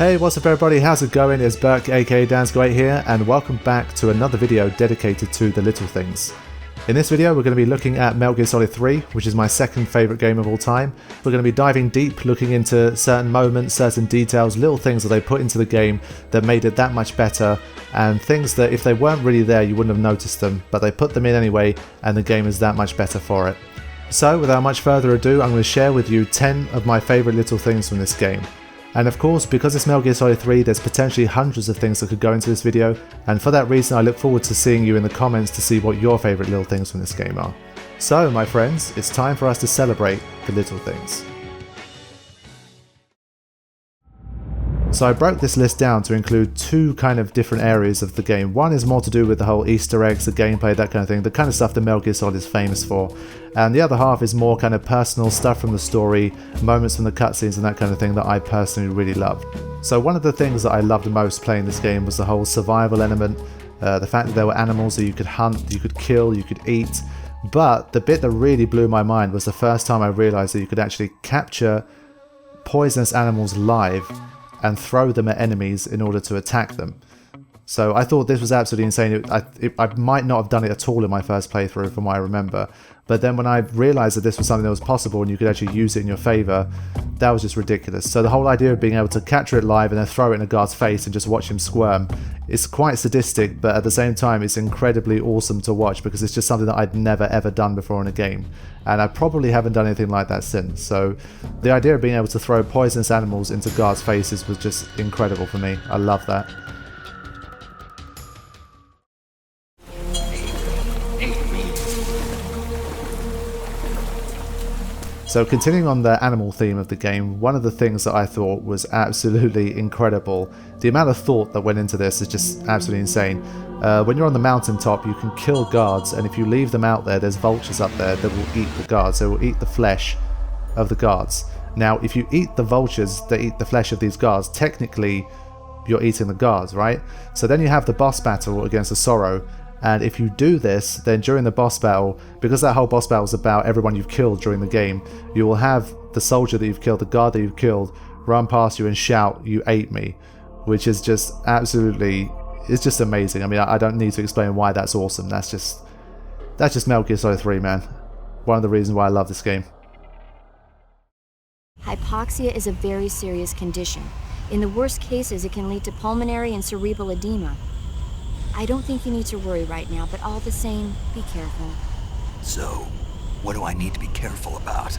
Hey, what's up everybody, how's it going? It's Burke aka Dansgreat here, and welcome back to another video dedicated to the little things. In this video we're going to be looking at Metal Gear Solid 3, which is my second favourite game of all time. We're going to be diving deep, looking into certain moments, certain details, little things that they put into the game that made it that much better, and things that if they weren't really there you wouldn't have noticed them, but they put them in anyway and the game is that much better for it. So without much further ado, I'm going to share with you 10 of my favourite little things from this game. And of course, because it's Metal Gear Solid 3, there's potentially hundreds of things that could go into this video, and for that reason I look forward to seeing you in the comments to see what your favourite little things from this game are. So my friends, it's time for us to celebrate the little things. So I broke this list down to include two kind of different areas of the game. One is more to do with the whole Easter eggs, the gameplay, that kind of thing, the kind of stuff that Metal Gear Solid is famous for. And the other half is more kind of personal stuff from the story, moments from the cutscenes and that kind of thing that I personally really loved. So one of the things that I loved the most playing this game was the whole survival element, the fact that there were animals that you could hunt, you could kill, you could eat. But the bit that really blew my mind was the first time I realised that you could actually capture poisonous animals live and throw them at enemies in order to attack them. So I thought this was absolutely insane. I might not have done it at all in my first playthrough from what I remember, but then when I realised that this was something that was possible and you could actually use it in your favour, that was just ridiculous. So the whole idea of being able to capture it live and then throw it in a guard's face and just watch him squirm is quite sadistic, but at the same time it's incredibly awesome to watch because it's just something that I'd never ever done before in a game, and I probably haven't done anything like that since. So the idea of being able to throw poisonous animals into guards' faces was just incredible for me. I love that. So continuing on the animal theme of the game, one of the things that I thought was absolutely incredible, the amount of thought that went into this is just absolutely insane. When you're on the mountaintop you can kill guards, and if you leave them out there, there's vultures up there that will eat the guards. They will eat the flesh of the guards. Now if you eat the vultures that eat the flesh of these guards, technically you're eating the guards, right? So then you have the boss battle against the Sorrow. And if you do this, then during the boss battle, because that whole boss battle is about everyone you've killed during the game, you will have the soldier that you've killed, the guard that you've killed, run past you and shout, "You ate me," which is just absolutely, it's just amazing. I mean, I don't need to explain why that's awesome. That's just Metal Gear Solid 3, man. One of the reasons why I love this game. Hypoxia is a very serious condition. In the worst cases, it can lead to pulmonary and cerebral edema. I don't think you need to worry right now, but all the same, be careful. So, what do I need to be careful about?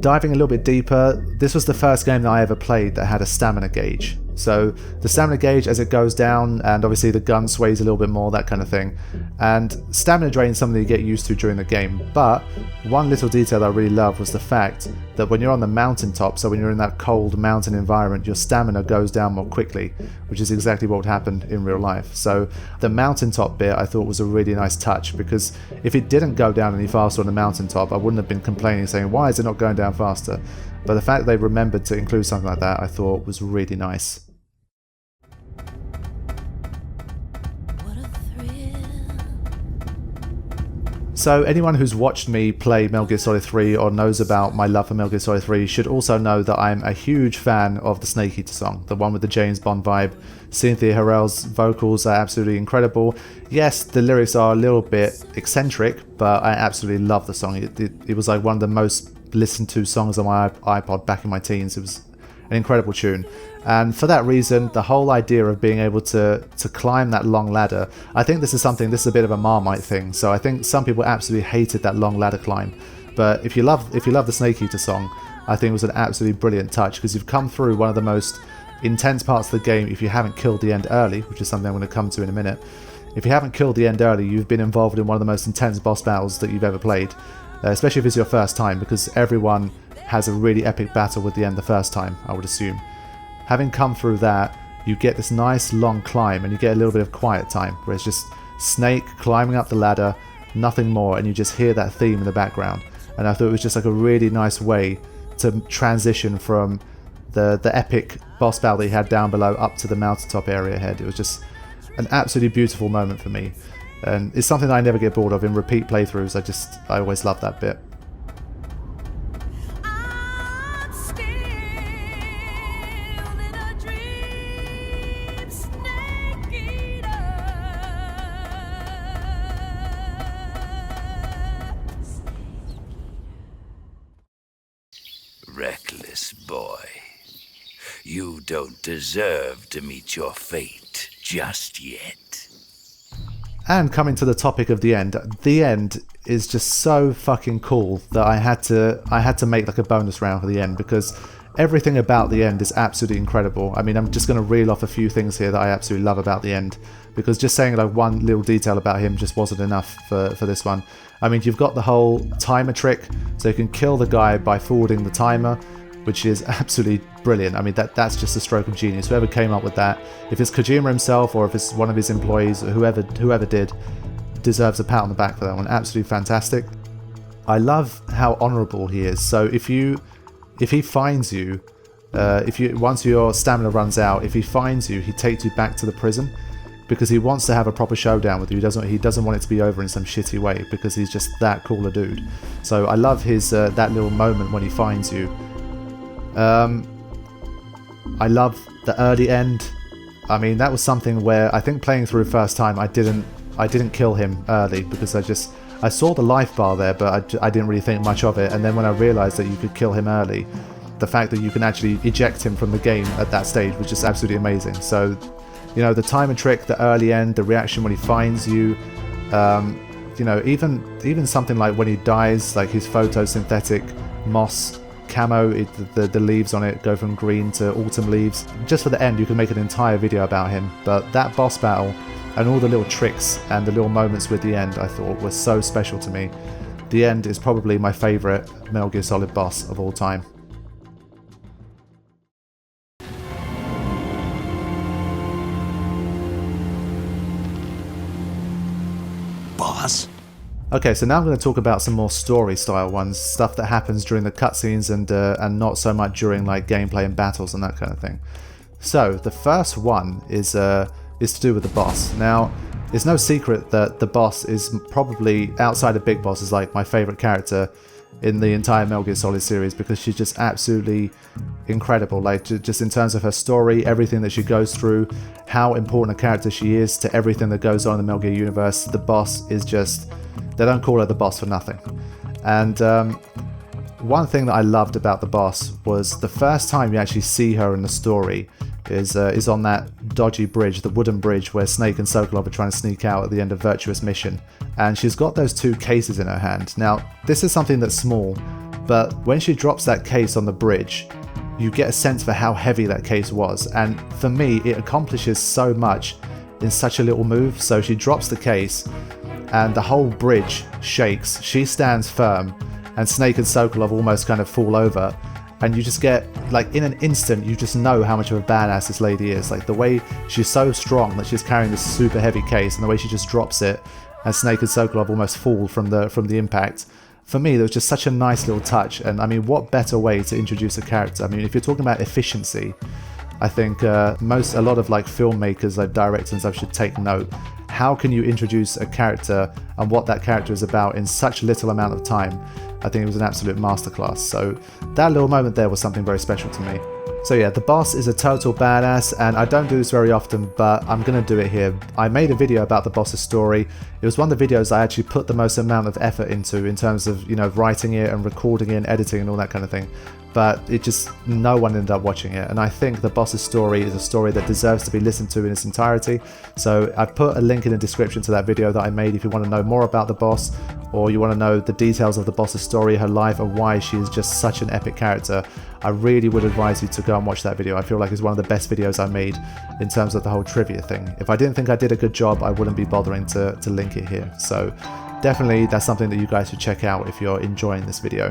Diving a little bit deeper, this was the first game that I ever played that had a stamina gauge. So the stamina gauge, as it goes down, and obviously the gun sways a little bit more, that kind of thing. And stamina drain is something you get used to during the game, but one little detail that I really love was the fact that when you're on the mountaintop, so when you're in that cold mountain environment, your stamina goes down more quickly, which is exactly what happened in real life. So the mountaintop bit I thought was a really nice touch, because if it didn't go down any faster on the mountaintop, I wouldn't have been complaining saying, why is it not going down faster? But the fact that they remembered to include something like that I thought was really nice. So anyone who's watched me play Metal Gear Solid 3 or knows about my love for Metal Gear Solid 3 should also know that I'm a huge fan of the Snake Eater song, the one with the James Bond vibe. Cynthia Harrell's vocals are absolutely incredible. Yes, the lyrics are a little bit eccentric, but I absolutely love the song. It was like one of the most listened to songs on my iPod back in my teens. It was an incredible tune, and for that reason, the whole idea of being able to climb that long ladder, I think this is a bit of a Marmite thing. So I think some people absolutely hated that long ladder climb, but if you love the Snake Eater song, I think it was an absolutely brilliant touch, because you've come through one of the most intense parts of the game if you haven't killed the end early, which is something I'm going to come to in a minute. If you haven't killed the end early, you've been involved in one of the most intense boss battles that you've ever played, especially if it's your first time, because everyone has a really epic battle with the end the first time, I would assume. Having come through that, you get this nice long climb and you get a little bit of quiet time where it's just Snake climbing up the ladder, nothing more, and you just hear that theme in the background. And I thought it was just like a really nice way to transition from the epic boss battle that you had down below up to the mountaintop area ahead. It was just an absolutely beautiful moment for me, and it's something that I never get bored of in repeat playthroughs. I always love that bit. Reckless boy. You don't deserve to meet your fate just yet. And coming to the topic of the end is just so fucking cool that I had to make like a bonus round for the end, because everything about the end is absolutely incredible. I mean, I'm just going to reel off a few things here that I absolutely love about the end, because just saying like one little detail about him just wasn't enough for this one. I mean, you've got the whole timer trick, so you can kill the guy by forwarding the timer, which is absolutely brilliant. I mean, that's just a stroke of genius. Whoever came up with that, if it's Kojima himself or if it's one of his employees, or whoever did, deserves a pat on the back for that one. Absolutely fantastic. I love how honourable he is. So if he finds you, once your stamina runs out, if he finds you, he takes you back to the prison, because he wants to have a proper showdown with you. He doesn't want it to be over in some shitty way, because he's just that cool a dude. So I love his that little moment when he finds you. I love the early end. I mean, that was something where I think playing through first time I didn't kill him early, because I saw the life bar there, but I didn't really think much of it. And then when I realised that you could kill him early, the fact that you can actually eject him from the game at that stage was just absolutely amazing. So, you know, the timer trick, the early end, the reaction when he finds you, you know, even something like when he dies, like his photosynthetic moss camo, the leaves on it go from green to autumn leaves. Just for the end, you can make an entire video about him. But that boss battle and all the little tricks and the little moments with the end, I thought were so special to me. The end is probably my favourite Metal Gear Solid boss of all time. Boss? Okay, so now I'm going to talk about some more story-style ones, stuff that happens during the cutscenes and not so much during like gameplay and battles and that kind of thing. So the first one is to do with the boss. Now, it's no secret that the boss is probably, outside of Big Boss, is like my favourite character in the entire Metal Gear Solid series, because she's just absolutely incredible. Like, just in terms of her story, everything that she goes through, how important a character she is to everything that goes on in the Metal Gear universe. The boss is just... They don't call her the boss for nothing. And one thing that I loved about the boss was the first time you actually see her in the story is on that dodgy bridge, the wooden bridge where Snake and Sokolov are trying to sneak out at the end of Virtuous Mission. And she's got those two cases in her hand. Now, this is something that's small, but when she drops that case on the bridge, you get a sense for how heavy that case was. And for me, it accomplishes so much in such a little move. So she drops the case, and the whole bridge shakes. She stands firm, and Snake and Sokolov almost kind of fall over. And you just get, like, in an instant, you just know how much of a badass this lady is. Like, the way she's so strong that she's carrying this super heavy case, and the way she just drops it, and Snake and Sokolov almost fall from the impact. For me, there was just such a nice little touch. And I mean, what better way to introduce a character? I mean, if you're talking about efficiency, I think a lot of like filmmakers, like directors and stuff, should take note. How can you introduce a character and what that character is about in such little amount of time? I think it was an absolute masterclass. So that little moment there was something very special to me. So yeah, the boss is a total badass, and I don't do this very often, but I'm going to do it here. I made a video about the boss's story. It was one of the videos I actually put the most amount of effort into in terms of, you know, writing it and recording it and editing and all that kind of thing. But it just, no one ended up watching it. And I think the boss's story is a story that deserves to be listened to in its entirety. So I put a link in the description to that video that I made if you want to know more about the boss, or you want to know the details of the boss's story, her life, and why she is just such an epic character. I really would advise you to go and watch that video. I feel like it's one of the best videos I made in terms of the whole trivia thing. If I didn't think I did a good job, I wouldn't be bothering to link it here. So definitely that's something that you guys should check out if you're enjoying this video.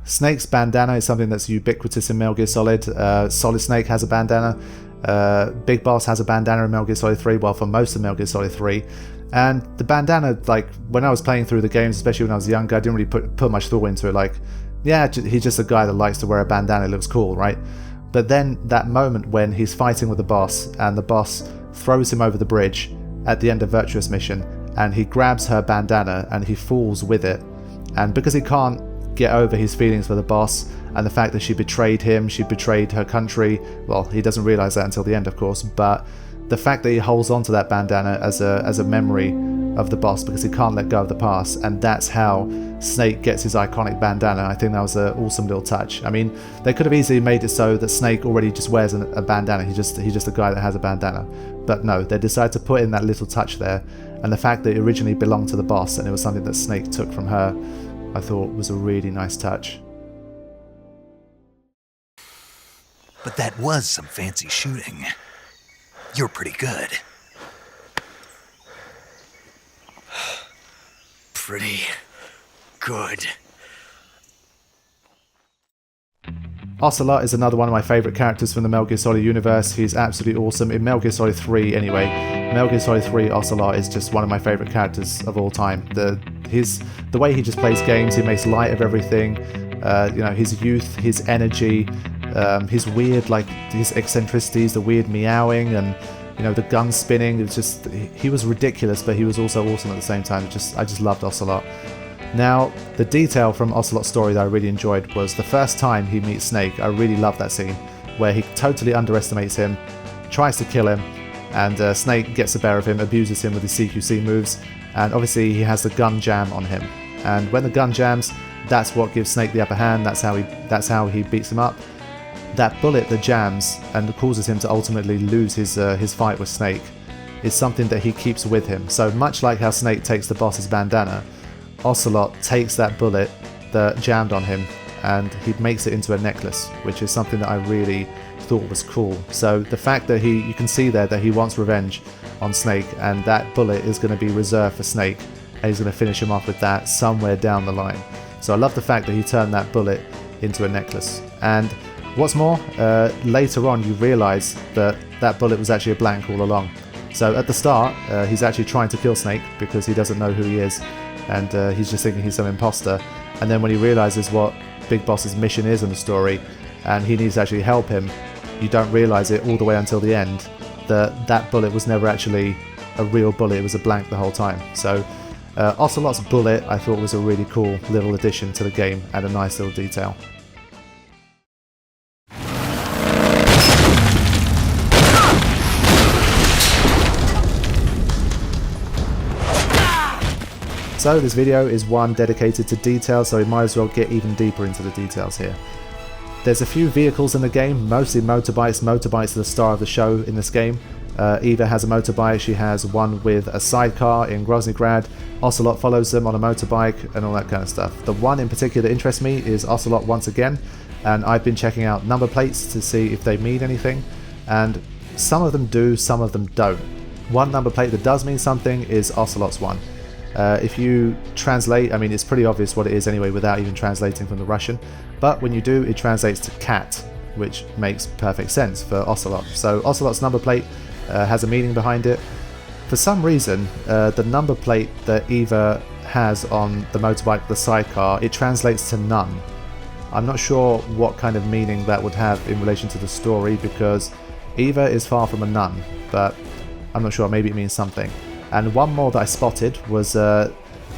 Snake's bandana is something that's ubiquitous in Metal Gear Solid. Solid Snake has a bandana. Big Boss has a bandana in Metal Gear Solid 3, well, for most of Metal Gear Solid 3. And the bandana, like, when I was playing through the games, especially when I was younger, I didn't really put much thought into it. Like, yeah, he's just a guy that likes to wear a bandana, it looks cool, right? But then that moment when he's fighting with the boss, and the boss throws him over the bridge at the end of Virtuous Mission, and he grabs her bandana and he falls with it. And because he can't get over his feelings for the boss and the fact that she betrayed him, she betrayed her country, well, he doesn't realize that until the end, of course, but the fact that he holds on to that bandana as a memory of the boss because he can't let go of the past, and that's how Snake gets his iconic bandana. I think that was an awesome little touch. I mean, they could have easily made it so that Snake already just wears a bandana. He's just a guy that has a bandana. But no, they decided to put in that little touch there, and the fact that it originally belonged to the boss and it was something that Snake took from her, I thought was a really nice touch. But that was some fancy shooting. You're pretty good. Pretty good. Ocelot is another one of my favourite characters from the Metal Gear Solid universe. He's absolutely awesome. In Metal Gear Solid 3 anyway, Metal Gear Solid 3 Ocelot is just one of my favourite characters of all time. The way he just plays games, he makes light of everything. His youth, his energy, his weird, like, his eccentricities, the weird meowing, and the gun spinning. It was just, he was ridiculous, but he was also awesome at the same time. I just loved Ocelot. Now, the detail from Ocelot's story that I really enjoyed was the first time he meets Snake. I really love that scene where he totally underestimates him, tries to kill him, and Snake gets the better of him, abuses him with his CQC moves, and obviously he has the gun jam on him. And when the gun jams, that's what gives Snake the upper hand. That's how he beats him up. That bullet that jams and causes him to ultimately lose his fight with Snake is something that he keeps with him. So much like how Snake takes the boss's bandana, Ocelot takes that bullet that jammed on him and he makes it into a necklace, which is something that I really thought was cool. So the fact that you can see there that he wants revenge on Snake, and that bullet is going to be reserved for Snake, and he's going to finish him off with that somewhere down the line. So I love the fact that he turned that bullet into a necklace. And what's more, later on you realise that that bullet was actually a blank all along. So at the start, he's actually trying to kill Snake because he doesn't know who he is, and he's just thinking he's some imposter. And then when he realises what Big Boss's mission is in the story, and he needs to actually help him, you don't realise it all the way until the end that bullet was never actually a real bullet, it was a blank the whole time. So Ocelot's bullet I thought was a really cool little addition to the game and a nice little detail. So this video is one dedicated to detail, so we might as well get even deeper into the details here. There's a few vehicles in the game, mostly motorbikes. Motorbikes are the star of the show in this game. Eva has a motorbike, she has one with a sidecar in Groznygrad. Ocelot follows them on a motorbike and all that kind of stuff. The one in particular that interests me is Ocelot once again, and I've been checking out number plates to see if they mean anything, and some of them do, some of them don't. One number plate that does mean something is Ocelot's one. If you translate, I mean it's pretty obvious what it is anyway without even translating from the Russian, but when you do, it translates to cat, which makes perfect sense for Ocelot. So Ocelot's number plate has a meaning behind it. For some reason, the number plate that Eva has on the motorbike, the sidecar, it translates to none. I'm not sure what kind of meaning that would have in relation to the story, because Eva is far from a nun, but I'm not sure, maybe it means something. And one more that I spotted was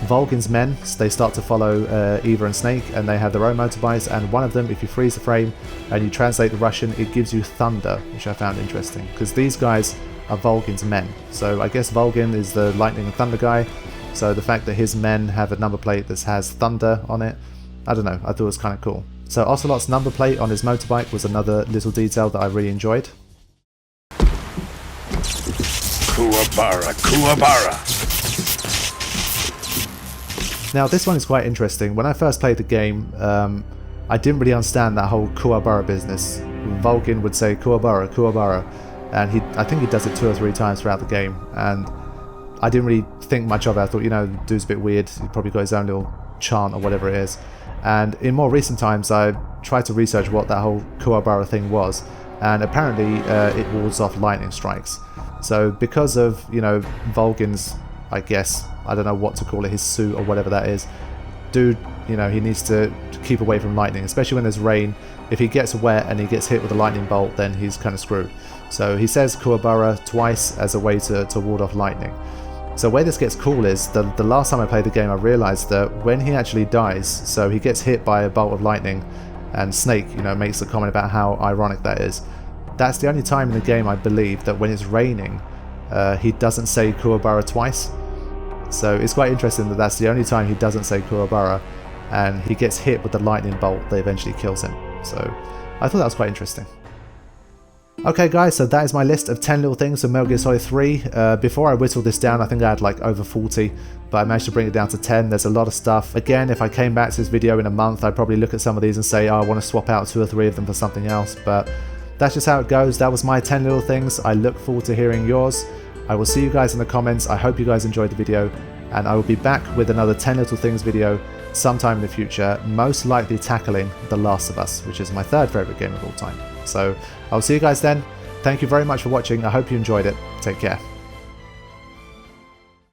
Volgin's men. They start to follow Eva and Snake, and they have their own motorbikes, and one of them, if you freeze the frame and you translate the Russian, it gives you thunder, which I found interesting, because these guys are Volgin's men. So I guess Volgin is the lightning and thunder guy, so the fact that his men have a number plate that has thunder on it, I don't know, I thought it was kind of cool. So Ocelot's number plate on his motorbike was another little detail that I really enjoyed. Kuwabara, Kuwabara. Now this one is quite interesting. When I first played the game, I didn't really understand that whole Kuwabara business. Vulcan would say Kuwabara, Kuwabara, and I think he does it 2 or 3 times throughout the game, and I didn't really think much of it. I thought, the dude's a bit weird, he's probably got his own little chant or whatever it is. And in more recent times I tried to research what that whole Kuwabara thing was, and apparently it wards off lightning strikes. So because of, Volgin's, I guess, I don't know what to call it, his suit or whatever that is, dude, he needs to keep away from lightning, especially when there's rain. If he gets wet and he gets hit with a lightning bolt, then he's kind of screwed. So he says Kuwabara twice as a way to ward off lightning. So where this gets cool is, the last time I played the game I realised that when he actually dies, so he gets hit by a bolt of lightning, and Snake, you know, makes a comment about how ironic that is. That's the only time in the game, I believe, that when it's raining, he doesn't say Kuwabara twice. So it's quite interesting that that's the only time he doesn't say Kuwabara, and he gets hit with the lightning bolt that eventually kills him. So I thought that was quite interesting. Okay guys, so that is my list of 10 little things from Metal Gear Solid 3. Before I whittled this down, I think I had like over 40, but I managed to bring it down to 10. There's a lot of stuff. Again, if I came back to this video in a month, I'd probably look at some of these and say, oh, I want to swap out 2 or 3 of them for something else, but that's just how it goes. That was my 10 little things. I look forward to hearing yours. I will see you guys in the comments. I hope you guys enjoyed the video, and I will be back with another 10 little things video sometime in the future, most likely tackling The Last of Us, which is my 3rd favourite game of all time. So I'll see you guys then. Thank you very much for watching. I hope you enjoyed it. Take care.